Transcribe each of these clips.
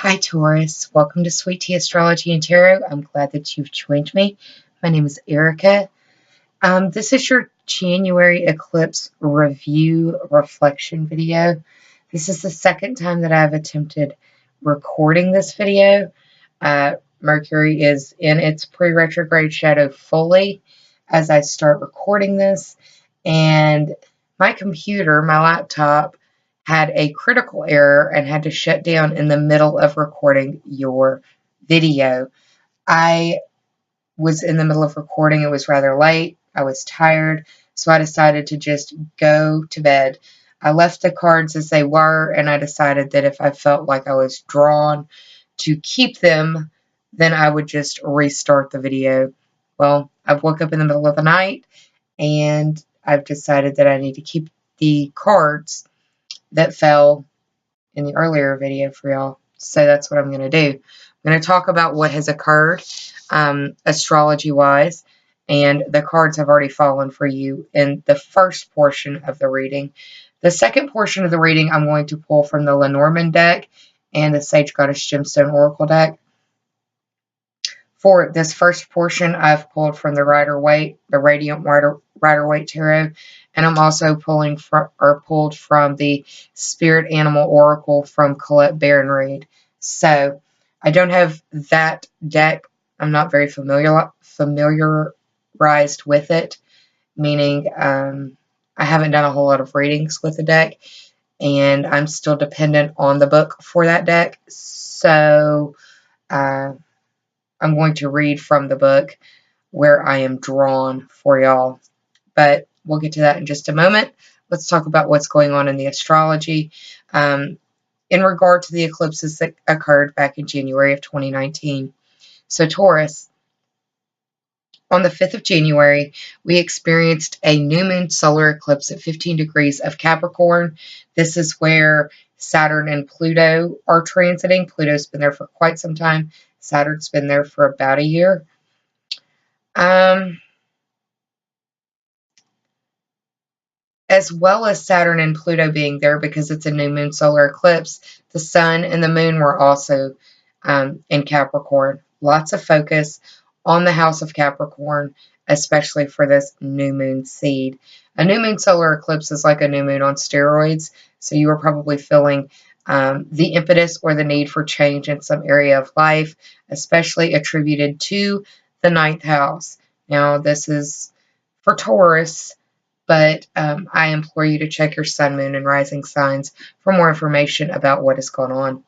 Hi Taurus, welcome to Sweet Tea Astrology and Tarot. I'm glad that you've joined me. My name is Erica. This is your January eclipse review reflection video. This is the second time that I've attempted recording this video. Mercury is in its pre-retrograde shadow fully as I start recording this, and my computer, my laptop, had a critical error and had to shut down in the middle of recording your video. I was in the middle of recording. It was rather late. I was tired, so I decided to just go to bed. I left the cards as they were, and I decided that if I felt like I was drawn to keep them, then I would just restart the video. Well, I woke up in the middle of the night, and I've decided that I need to keep the cards that fell in the earlier video for y'all. So that's what I'm going to do. I'm going to talk about what has occurred astrology-wise, and the cards have already fallen for you in the first portion of the reading. The second portion of the reading, I'm going to pull from the Lenormand deck and the Sage Goddess Gemstone Oracle deck. For this first portion, I've pulled from the Rider-Waite, the Radiant Rider-Waite Tarot, and I'm also pulled from the Spirit Animal Oracle from Colette Baron-Reid. So I don't have that deck. I'm not very familiarized with it, meaning I haven't done a whole lot of readings with the deck, and I'm still dependent on the book for that deck. So I'm going to read from the book where I am drawn for y'all, but we'll get to that in just a moment. Let's talk about what's going on in the astrology in regard to the eclipses that occurred back in January of 2019. So Taurus, on the 5th of January, we experienced a new moon solar eclipse at 15 degrees of Capricorn. This is where Saturn and Pluto are transiting. Pluto's been there for quite some time. Saturn's been there for about a year. As well as Saturn and Pluto being there, because it's a new moon solar eclipse, the sun and the moon were also in Capricorn. Lots of focus on the house of Capricorn, especially for this new moon seed. A new moon solar eclipse is like a new moon on steroids, so you are probably feeling the impetus or the need for change in some area of life, especially attributed to the 9th house. Now, this is for Taurus, but I implore you to check your sun, moon, and rising signs for more information about what is going on.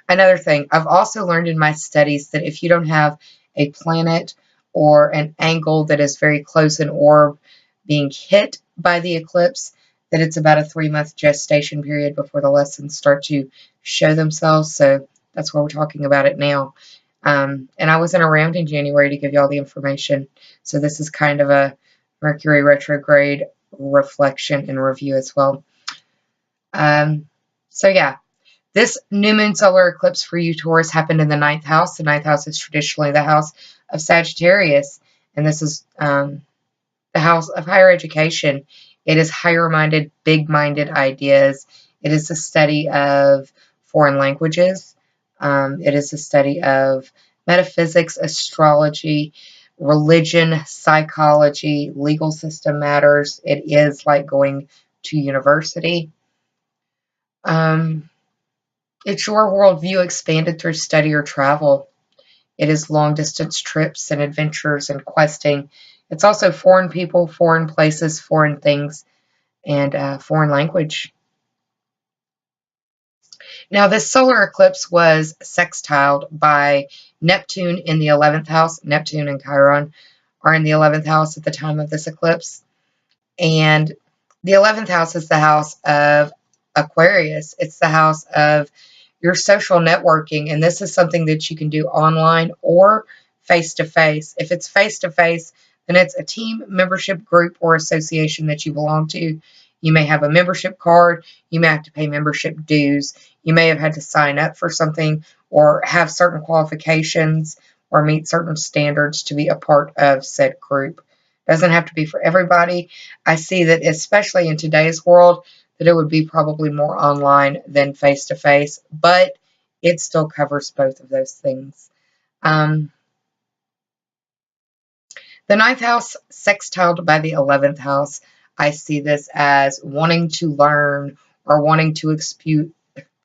Another thing, I've also learned in my studies that if you don't have a planet or an angle that is very close in orb being hit by the eclipse, that it's about a 3-month gestation period before the lessons start to show themselves. So that's why we're talking about it now. And I wasn't around in January to give you all the information. So this is kind of a Mercury retrograde reflection and review as well. So yeah, this new moon solar eclipse for you, Taurus, happened in the 9th house. The 9th house is traditionally the house of Sagittarius, and this is the house of higher education. It is higher-minded, big-minded ideas. It is the study of foreign languages. It is the study of metaphysics, astrology, religion, psychology, legal system matters. It is like going to university. It's your worldview expanded through study or travel. It is long-distance trips and adventures and questing. It's also foreign people, foreign places, foreign things, and foreign language. Now, this solar eclipse was sextiled by Neptune in the 11th house. Neptune and Chiron are in the 11th house at the time of this eclipse. And the 11th house is the house of Aquarius. It's the house of your social networking, and this is something that you can do online or face-to-face. If it's face-to-face, then it's a team, membership, group, or association that you belong to. You may have a membership card. You may have to pay membership dues. You may have had to sign up for something or have certain qualifications or meet certain standards to be a part of said group. Doesn't have to be for everybody. I see that especially in today's world, that it would be probably more online than face-to-face, but it still covers both of those things. The ninth house sextiled by the 11th house, I see this as wanting to learn or wanting to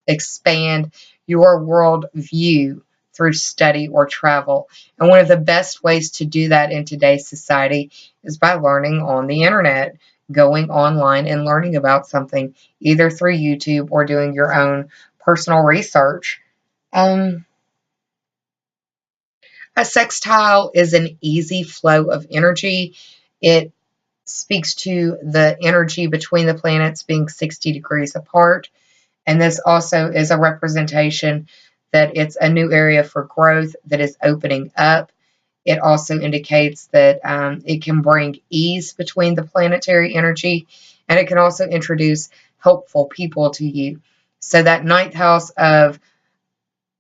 expand your world view through study or travel. And one of the best ways to do that in today's society is by learning on the internet, going online and learning about something, either through YouTube or doing your own personal research. A sextile is an easy flow of energy. It speaks to the energy between the planets being 60 degrees apart. And this also is a representation that it's a new area for growth that is opening up. It also indicates that it can bring ease between the planetary energy, and it can also introduce helpful people to you. So that ninth house of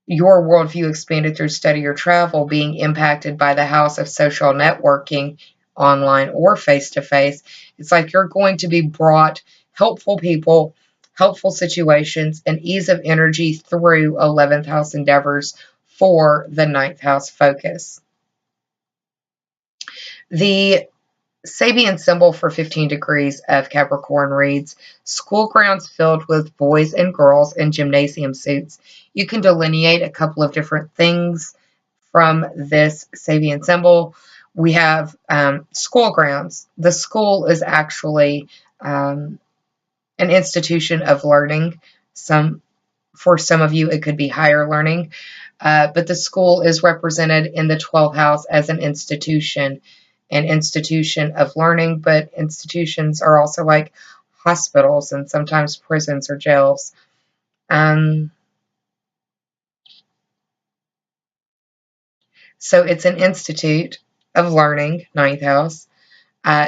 your worldview expanded through study or travel being impacted by the house of social networking, online or face-to-face, it's like you're going to be brought helpful people, helpful situations, and ease of energy through 11th house endeavors for the ninth house focus. The Sabian symbol for 15 degrees of Capricorn reads, school grounds filled with boys and girls in gymnasium suits. You can delineate a couple of different things from this Sabian symbol. We have school grounds. The school is actually an institution of learning. For some of you, it could be higher learning. But the school is represented in the 12th house as an institution of learning, but institutions are also like hospitals and sometimes prisons or jails. So it's an institute of learning, ninth house.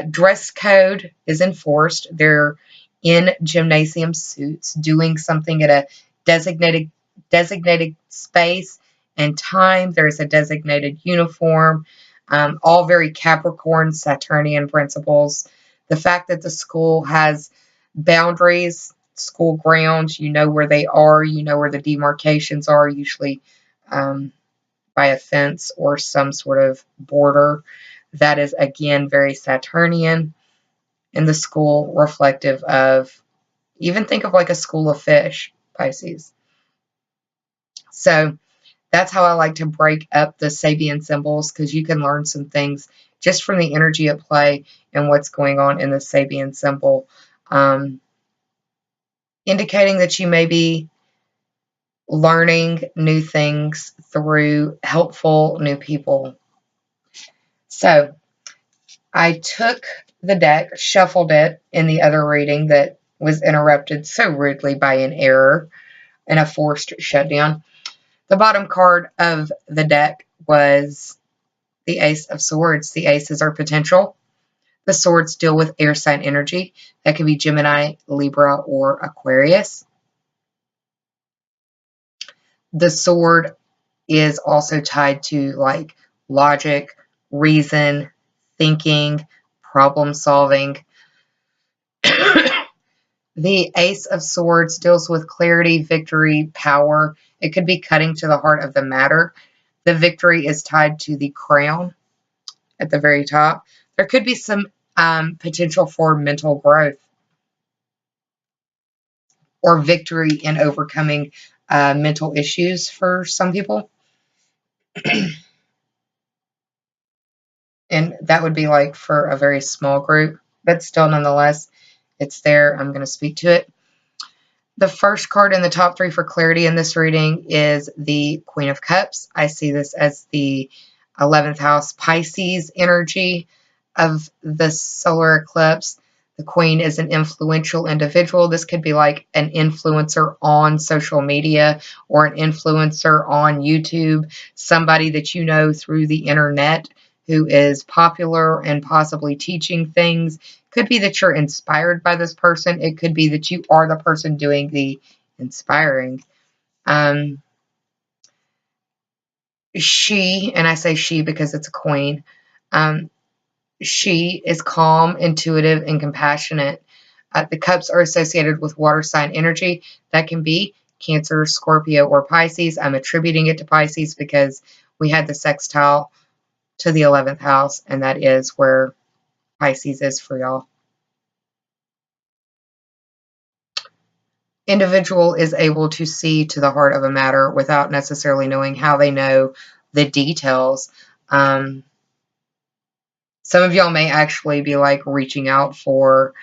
Dress code is enforced. They're in gymnasium suits doing something at a designated space and time. There's a designated uniform. All very Capricorn, Saturnian principles. The fact that the school has boundaries, school grounds, you know where they are, you know where the demarcations are, usually by a fence or some sort of border. That is, again, very Saturnian. In the school, reflective of, even think of like a school of fish, Pisces. So that's how I like to break up the Sabian symbols, because you can learn some things just from the energy at play and what's going on in the Sabian symbol, indicating that you may be learning new things through helpful new people. So I took the deck, shuffled it in the other reading that was interrupted so rudely by an error and a forced shutdown. The bottom card of the deck was the Ace of Swords. The aces are potential. The swords deal with air sign energy. That could be Gemini, Libra, or Aquarius. The sword is also tied to like logic, reason, thinking, problem solving. The Ace of Swords deals with clarity, victory, power. It could be cutting to the heart of the matter. The victory is tied to the crown at the very top. There could be some potential for mental growth or victory in overcoming mental issues for some people. And that would be like for a very small group, but still nonetheless, it's there. I'm going to speak to it. The first card in the top three for clarity in this reading is the Queen of Cups. I see this as the 11th house Pisces energy of the solar eclipse. The Queen is an influential individual. This could be like an influencer on social media or an influencer on YouTube, somebody that you know through the internet who is popular and possibly teaching things. Could be that you're inspired by this person. It could be that you are the person doing the inspiring. She, and I say she because it's a queen, she is calm, intuitive, and compassionate. The cups are associated with water sign energy. That can be Cancer, Scorpio, or Pisces. I'm attributing it to Pisces because we had the sextile to the 11th house, and that is where Pisces is for y'all. Individual is able to see to the heart of a matter without necessarily knowing how they know the details. Some of y'all may actually be like reaching out for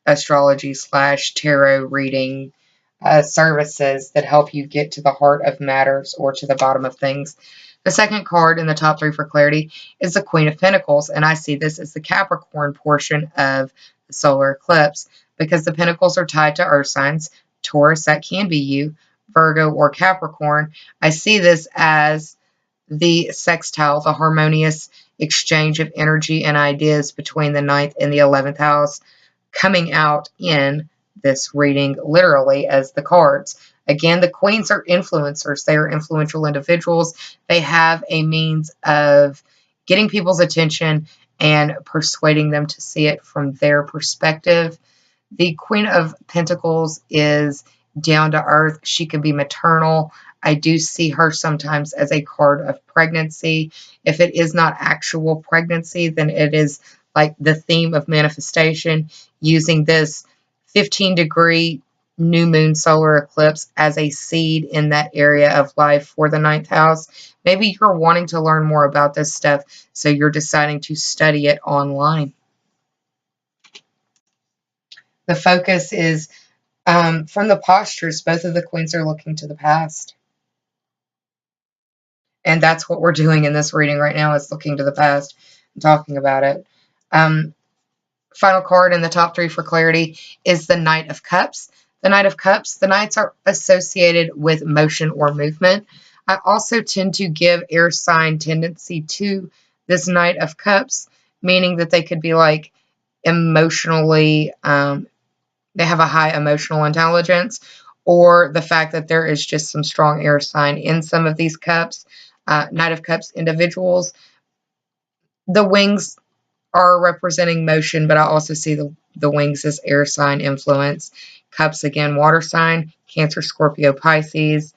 astrology / tarot reading services that help you get to the heart of matters or to the bottom of things. The second card in the top 3 for clarity is the Queen of Pentacles, and I see this as the Capricorn portion of the solar eclipse because the pentacles are tied to earth signs. Taurus, that can be you, Virgo, or Capricorn. I see this as the sextile, the harmonious exchange of energy and ideas between the 9th and the 11th house, coming out in this reading literally as the cards. Again, the queens are influencers. They are influential individuals. They have a means of getting people's attention and persuading them to see it from their perspective. The Queen of Pentacles is down to earth. She can be maternal. I do see her sometimes as a card of pregnancy. If it is not actual pregnancy, then it is like the theme of manifestation, using this 15-degree new moon solar eclipse as a seed in that area of life for the 9th house. Maybe you're wanting to learn more about this stuff, so you're deciding to study it online. The focus is from the postures, both of the queens are looking to the past. And that's what we're doing in this reading right now, is looking to the past and talking about it. Final card in the top 3 for clarity is the Knight of Cups. The Knight of Cups, the Knights are associated with motion or movement. I also tend to give air sign tendency to this Knight of Cups, meaning that they could be like emotionally, they have a high emotional intelligence, or the fact that there is just some strong air sign in some of these cups. Knight of Cups individuals, the wings are representing motion, but I also see the wings as air sign influence. Cups, again, water sign, Cancer, Scorpio, Pisces.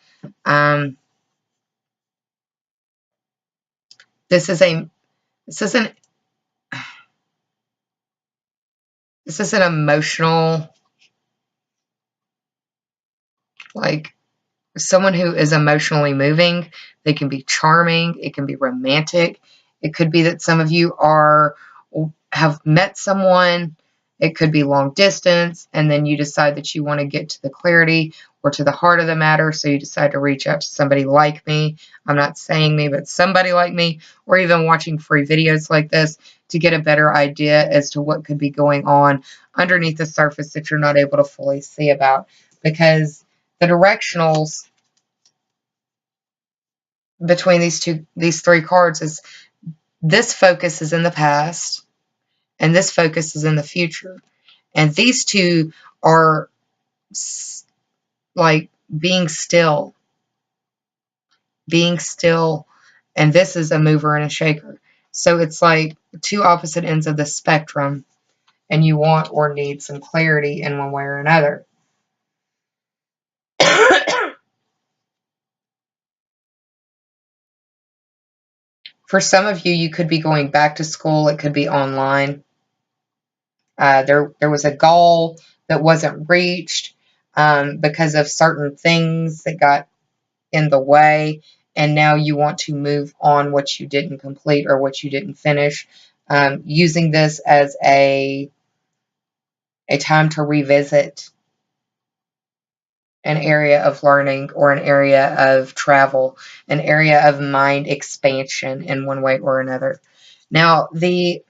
This is an emotional, like someone who is emotionally moving. They can be charming. It can be romantic. It could be that some of you have met someone. It could be long distance, and then you decide that you want to get to the clarity or to the heart of the matter, so you decide to reach out to somebody like me. I'm not saying me, but somebody like me, or even watching free videos like this to get a better idea as to what could be going on underneath the surface that you're not able to fully see about. Because the directionals between these 3 cards is this focus is in the past and this focus is in the future. And these two are like being still, and this is a mover and a shaker. So it's like 2 opposite ends of the spectrum, and you want or need some clarity in one way or another. For some of you, you could be going back to school. It could be online. There was a goal that wasn't reached because of certain things that got in the way, and now you want to move on what you didn't complete or what you didn't finish. Using this as a time to revisit an area of learning or an area of travel, an area of mind expansion in one way or another. Now, the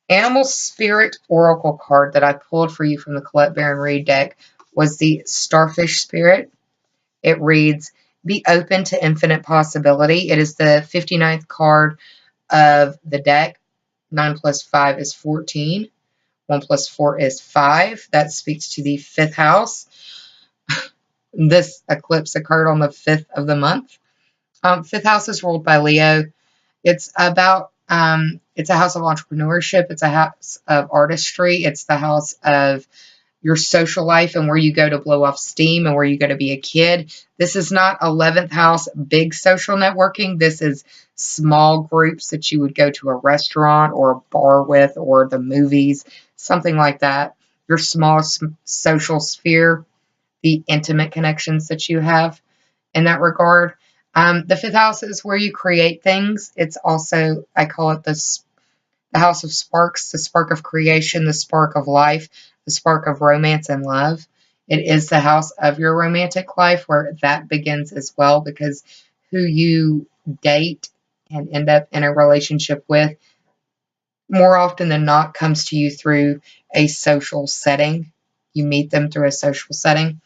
Animal Spirit Oracle card that I pulled for you from the Colette Baron Reed deck was the Starfish Spirit. It reads, be open to infinite possibility. It is the 59th card of the deck. 9 plus 5 is 14. 1 plus 4 is 5. That speaks to the 5th house. This eclipse occurred on the 5th of the month. 5th house is ruled by Leo. It's about It's a house of entrepreneurship. It's a house of artistry. It's the house of your social life and where you go to blow off steam and where you go to be a kid. This is not 11th house, big social networking. This is small groups that you would go to a restaurant or a bar with, or the movies, something like that. Your small social sphere, the intimate connections that you have in that regard. The 5th house is where you create things. It's also, I call it the house of sparks, the spark of creation, the spark of life, the spark of romance and love. It is the house of your romantic life where that begins as well, because who you date and end up in a relationship with more often than not comes to you through a social setting. You meet them through a social setting.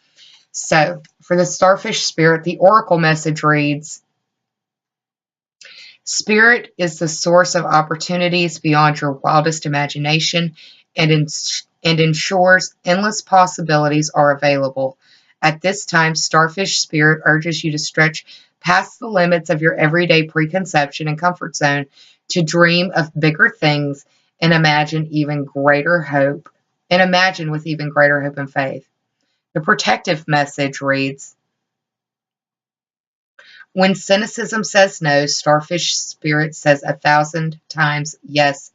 So for the Starfish Spirit, the Oracle message reads, Spirit is the source of opportunities beyond your wildest imagination and ensures endless possibilities are available. At this time, Starfish Spirit urges you to stretch past the limits of your everyday preconception and comfort zone to dream of bigger things and imagine with even greater hope and faith. The protective message reads, when cynicism says no, Starfish Spirit says 1,000 times yes.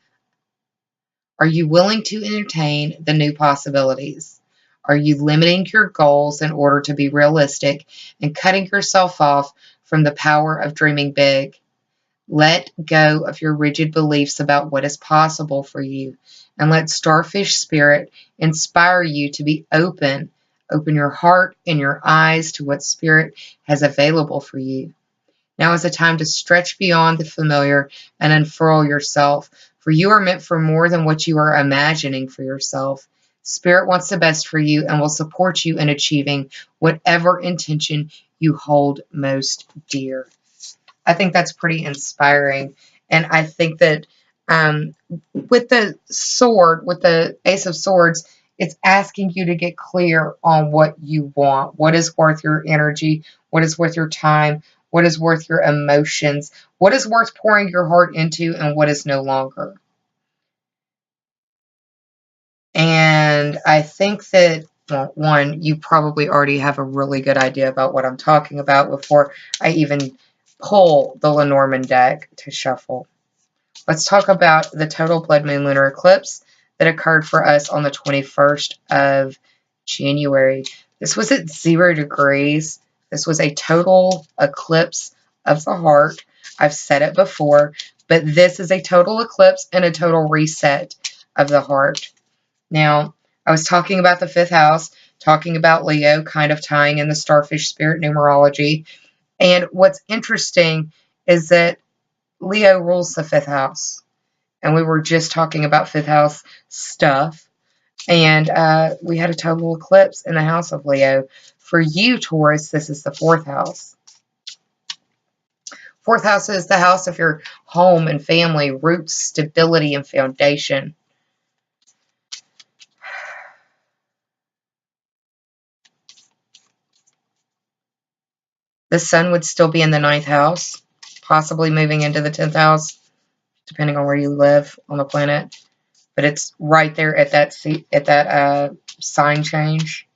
Are you willing to entertain the new possibilities? Are you limiting your goals in order to be realistic and cutting yourself off from the power of dreaming big? Let go of your rigid beliefs about what is possible for you, and let Starfish Spirit inspire you to be open. Open your heart and your eyes to what Spirit has available for you. Now is the time to stretch beyond the familiar and unfurl yourself, for you are meant for more than what you are imagining for yourself. Spirit wants the best for you and will support you in achieving whatever intention you hold most dear. I think that's pretty inspiring. And I think that with the sword, with the Ace of Swords, it's asking you to get clear on what you want, what is worth your energy, what is worth your time, what is worth your emotions, what is worth pouring your heart into, and what is no longer. And I think that, well, one, you probably already have a really good idea about what I'm talking about before I even pull the Lenormand deck to shuffle. Let's talk about the total Blood Moon Lunar Eclipse that occurred for us on the 21st of January. This was at 0 degrees. This was a total eclipse of the heart. I've said it before, but this is a total eclipse and a total reset of the heart. Now, I was talking about the 5th house, talking about Leo, kind of tying in the Starfish Spirit numerology. And what's interesting is that Leo rules the 5th house. And we were just talking about 5th house stuff. And we had a total eclipse in the house of Leo. For you, Taurus, this is the 4th house. 4th house is the house of your home and family, roots, stability, and foundation. The sun would still be in the 9th house, possibly moving into the 10th house, depending on where you live on the planet. But it's right there at that sign change.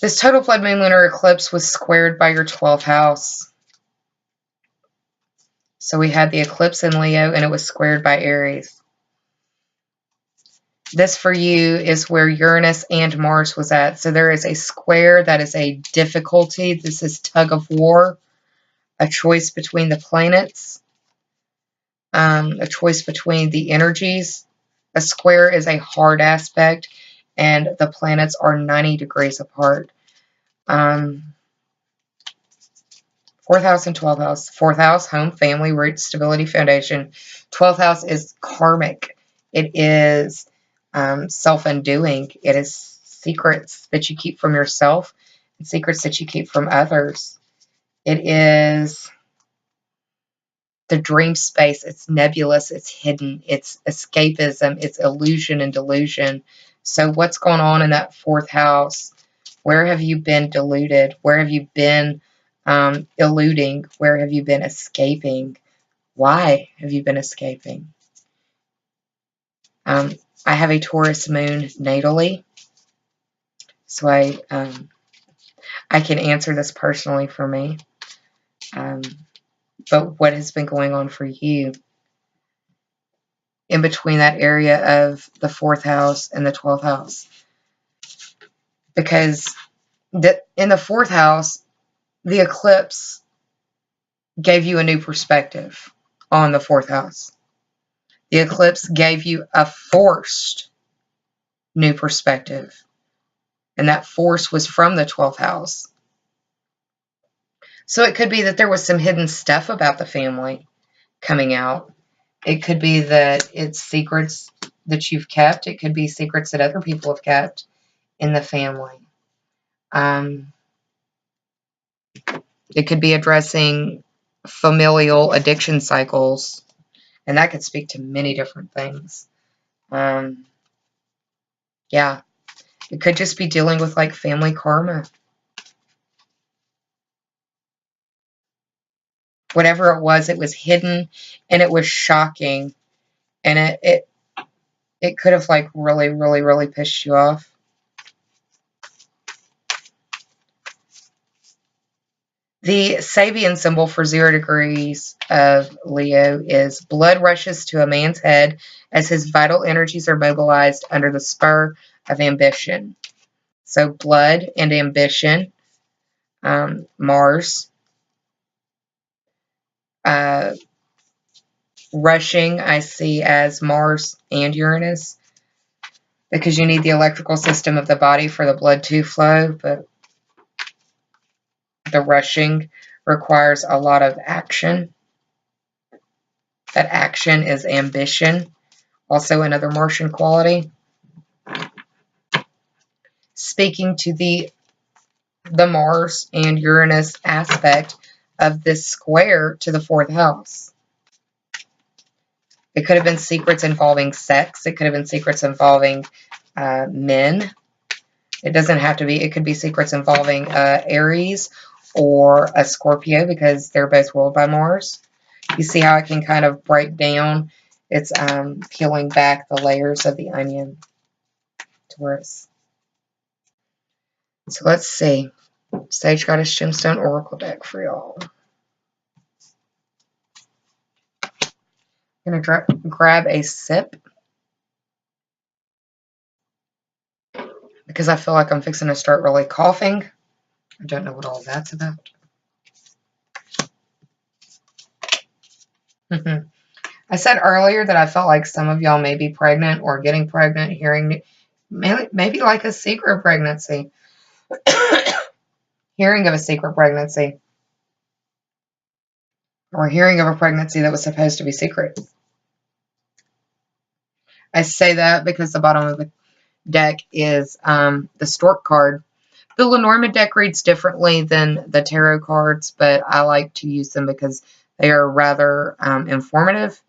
This total Blood Moon Lunar Eclipse was squared by your 12th house. So we had the eclipse in Leo, and it was squared by Aries. This for you is where Uranus and Mars was at. So there is a square that is a difficulty. This is tug of war, a choice between the planets, a choice between the energies. A square is a hard aspect, and the planets are 90 degrees apart. 4th house and 12th house. 4th house, home, family, roots, stability, foundation. 12th house is karmic. It is self-undoing. It is secrets that you keep from yourself and secrets that you keep from others. It is the dream space. It's nebulous. It's hidden. It's escapism. It's illusion and delusion. So what's going on in that 4th house? Where have you been deluded? Where have you been eluding? Where have you been escaping? Why have you been escaping? I have a Taurus moon natally, so I can answer this personally for me. But what has been going on for you in between that area of the 4th house and the 12th house? Because in the 4th house, the eclipse gave you a new perspective on the 4th house. The eclipse gave you a forced new perspective. And that force was from the 12th house. So it could be that there was some hidden stuff about the family coming out. It could be that it's secrets that you've kept. It could be secrets that other people have kept in the family. It could be addressing familial addiction cycles. And that could speak to many different things. Yeah. It could just be dealing with like family karma. Whatever it was hidden and it was shocking. And it could have like really, really, really pissed you off. The Sabian symbol for 0 degrees of Leo is blood rushes to a man's head as his vital energies are mobilized under the spur of ambition. So blood and ambition, Mars. Rushing I see as Mars and Uranus, because you need the electrical system of the body for the blood to flow, but the rushing requires a lot of action. That action is ambition, also another Martian quality. Speaking to the Mars and Uranus aspect of this square to the 4th house. It could have been secrets involving sex. It could have been secrets involving men. It doesn't have to be. It could be secrets involving Aries or a Scorpio, because they're both ruled by Mars. You see how it can kind of break down? It's peeling back the layers of the onion. Taurus. So let's see. Sage Goddess Gemstone Oracle deck for y'all. I'm going to grab a sip, because I feel like I'm fixing to start really coughing. I don't know what all that's about. I said earlier that I felt like some of y'all may be pregnant or getting pregnant, hearing maybe like a secret pregnancy. Hearing of a secret pregnancy. Or hearing of a pregnancy that was supposed to be secret. I say that because the bottom of the deck is the Stork card. The Lenormand deck reads differently than the tarot cards, but I like to use them because they are rather informative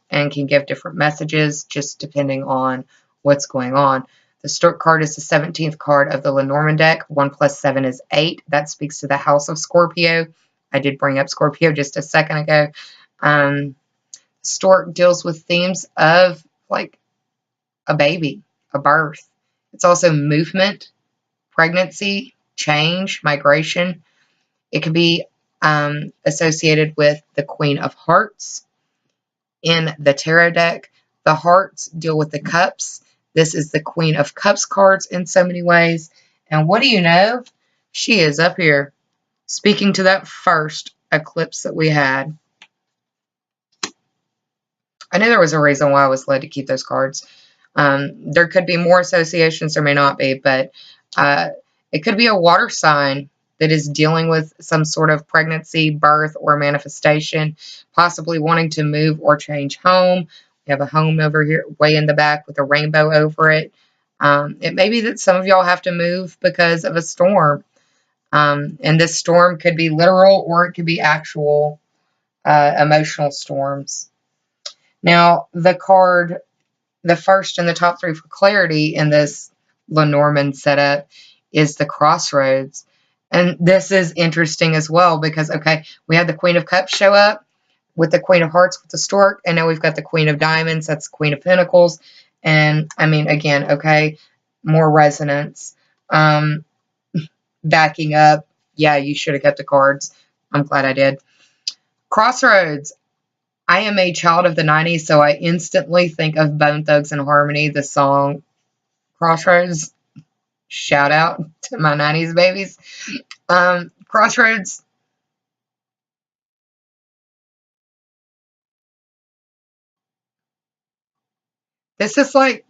and can give different messages just depending on what's going on. The Stork card is the 17th card of the Lenormand deck. 1 plus 7 is 8. That speaks to the house of Scorpio. I did bring up Scorpio just a second ago. Stork deals with themes of like a baby, a birth. It's also movement, pregnancy, change, migration. It can be associated with the Queen of Hearts. In the tarot deck, the hearts deal with the cups. This is the Queen of Cups cards in so many ways. And what do you know? She is up here speaking to that first eclipse that we had. I knew there was a reason why I was led to keep those cards. There could be more associations, there may not be, but it could be a water sign that is dealing with some sort of pregnancy, birth, or manifestation, possibly wanting to move or change home. We have a home over here way in the back with a rainbow over it. It may be that some of y'all have to move because of a storm. And this storm could be literal or it could be actual emotional storms. Now, the card, the first in the top 3 for clarity in this Lenormand setup is the Crossroads. And this is interesting as well because, okay, we had the Queen of Cups show up with the Queen of Hearts with the stork, and now we've got the Queen of Diamonds, that's Queen of Pentacles. And I mean, again, okay, more resonance. Backing up, yeah, you should have kept the cards. I'm glad I did. Crossroads. I am a child of the 90s, so I instantly think of Bone Thugs and Harmony, the song Crossroads. Shout out to my 90s babies. Crossroads. This is like,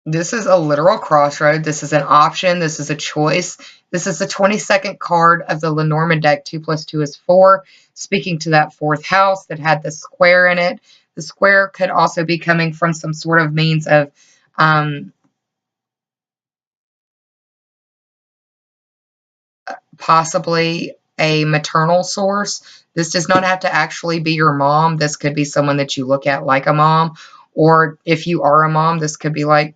this is a literal crossroad. This is an option. This is a choice. This is the 22nd card of the Lenormand deck. 2 plus 2 is 4. Speaking to that 4th house that had the square in it. The square could also be coming from some sort of means of possibly a maternal source. This does not have to actually be your mom. This could be someone that you look at like a mom. Or if you are a mom, this could be like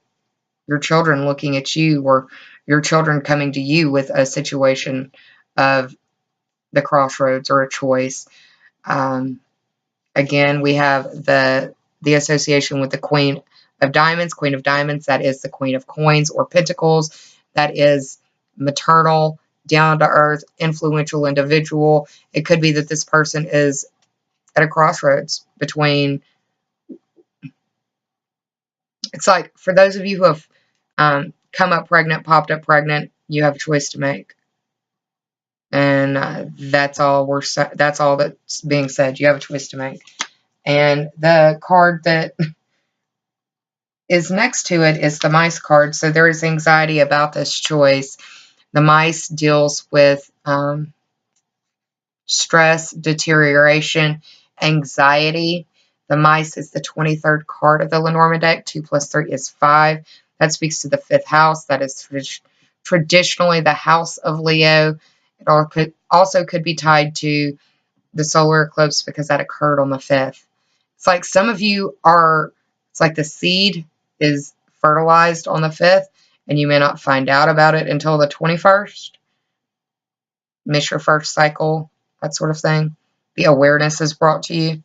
your children looking at you, or your children coming to you with a situation of the crossroads or a choice. Again, we have the association with the Queen of Diamonds. Queen of Diamonds, that is the Queen of Coins or Pentacles. That is maternal, down-to-earth, influential individual. It could be that this person is at a crossroads between... It's like, for those of you who have come up pregnant, popped up pregnant, you have a choice to make. And that's all that's being said. You have a choice to make. And the card that is next to it is the mice card. So there is anxiety about this choice. The mice deals with stress, deterioration, anxiety. The mice is the 23rd card of the Lenormand deck. 2 plus 3 is 5. That speaks to the 5th house. That is traditionally the house of Leo. It also could be tied to the solar eclipse because that occurred on the 5th. It's like some of you are, it's like the seed is fertilized on the 5th, and you may not find out about it until the 21st. Miss your first cycle, that sort of thing. The awareness is brought to you.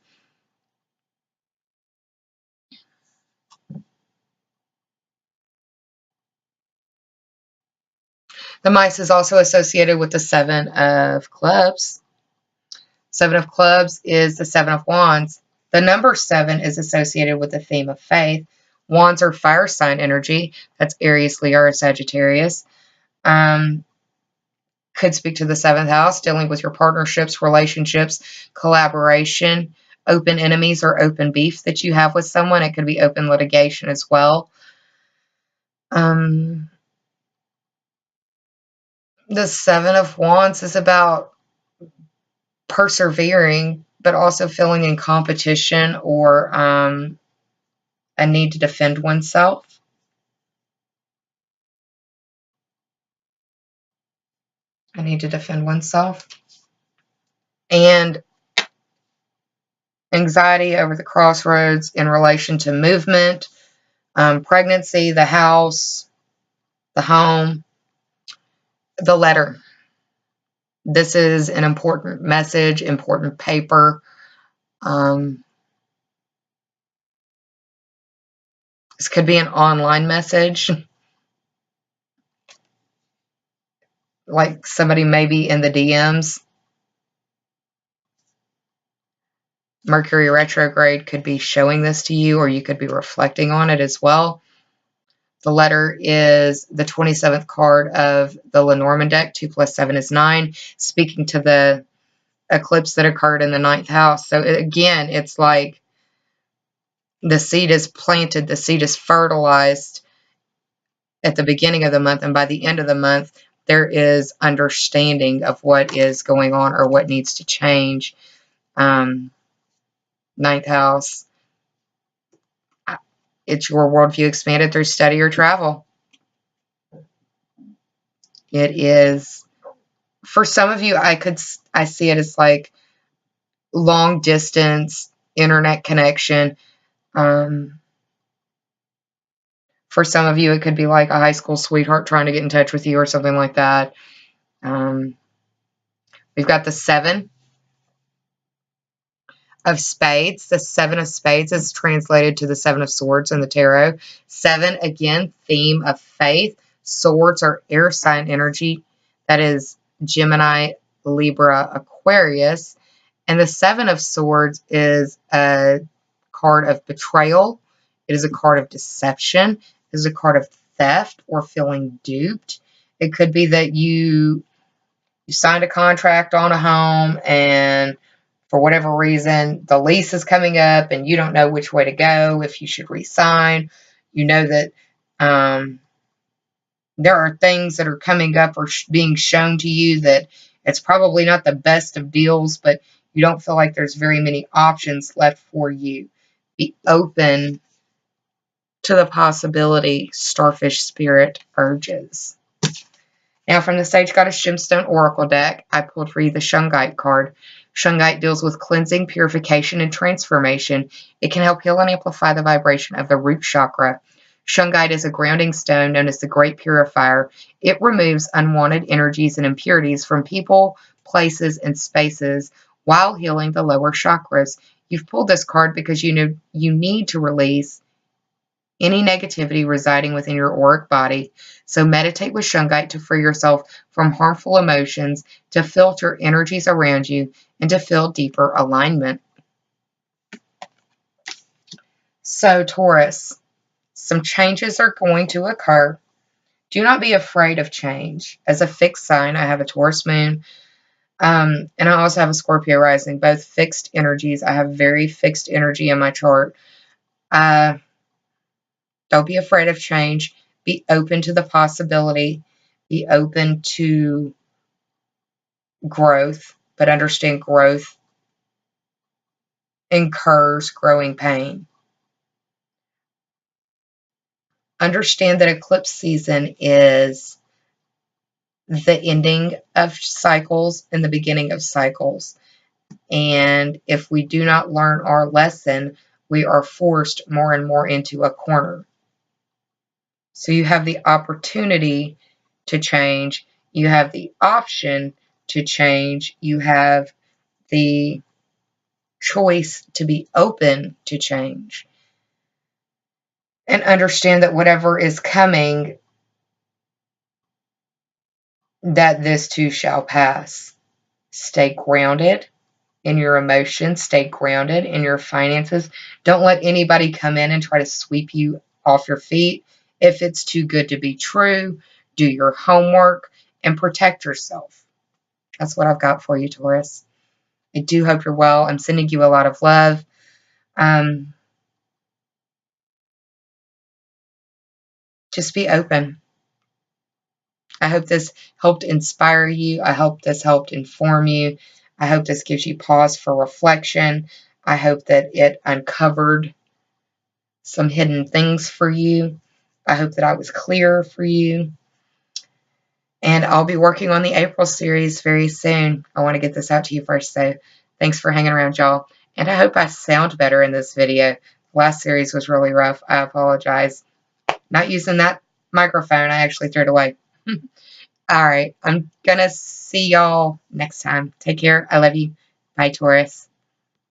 The mice is also associated with the 7 of clubs. 7 of clubs is the 7 of wands. The number 7 is associated with the theme of faith. Wands are fire sign energy. That's Aries, Leo, or Sagittarius. Could speak to the 7th house, dealing with your partnerships, relationships, collaboration, open enemies or open beef that you have with someone. It could be open litigation as well. The 7 of wands is about persevering, but also feeling in competition or a need to defend oneself. I need to defend oneself. And anxiety over the crossroads in relation to movement, pregnancy, the house, the home, the letter. This is an important message, important paper. This could be an online message. Like somebody maybe in the DMs. Mercury retrograde could be showing this to you, or you could be reflecting on it as well. The letter is the 27th card of the Lenormand deck. 2 plus 7 is 9, speaking to the eclipse that occurred in the 9th house. So again, it's like the seed is planted, the seed is fertilized at the beginning of the month, and by the end of the month, there is understanding of what is going on or what needs to change. 9th house. It's your worldview expanded through study or travel. It is, for some of you, I see it as like long distance internet connection. For For some of you, it could be like a high school sweetheart trying to get in touch with you or something like that. We've got the 7 of spades. The 7 of spades is translated to the 7 of swords in the tarot. 7, again, theme of faith. Swords are air sign energy. That is Gemini, Libra, Aquarius. And the 7 of swords is a card of betrayal. It is a card of deception. It is a card of theft or feeling duped. It could be that you signed a contract on a home, and for whatever reason, the lease is coming up and you don't know which way to go, if you should re-sign. You know that there are things that are coming up or being shown to you that it's probably not the best of deals, but you don't feel like there's very many options left for you. Be open to the possibility, Starfish Spirit urges. Now, from the Sage Goddess Gemstone Oracle deck, I pulled for you the Shungite card. Shungite deals with cleansing, purification, and transformation. It can help heal and amplify the vibration of the root chakra. Shungite is a grounding stone known as the Great Purifier. It removes unwanted energies and impurities from people, places, and spaces while healing the lower chakras. You've pulled this card because you know you need to release any negativity residing within your auric body. So meditate with Shungite to free yourself from harmful emotions, to filter energies around you, and to feel deeper alignment. So Taurus, some changes are going to occur. Do not be afraid of change. As a fixed sign, I have a Taurus moon, and I also have a Scorpio rising, both fixed energies. I have very fixed energy in my chart. Don't be afraid of change. Be open to the possibility. Be open to growth, but understand growth incurs growing pain. Understand that eclipse season is the ending of cycles and the beginning of cycles. And if we do not learn our lesson, we are forced more and more into a corner. So you have the opportunity to change. You have the option to change. You have the choice to be open to change. And understand that whatever is coming, that this too shall pass. Stay grounded in your emotions. Stay grounded in your finances. Don't let anybody come in and try to sweep you off your feet. If it's too good to be true, do your homework and protect yourself. That's what I've got for you, Taurus. I do hope you're well. I'm sending you a lot of love. Just be open. I hope this helped inspire you. I hope this helped inform you. I hope this gives you pause for reflection. I hope that it uncovered some hidden things for you. I hope that I was clear for you. And I'll be working on the April series very soon. I want to get this out to you first, so thanks for hanging around, y'all. And I hope I sound better in this video. The last series was really rough. I apologize. Not using that microphone. I actually threw it away. All right. I'm going to see y'all next time. Take care. I love you. Bye, Taurus.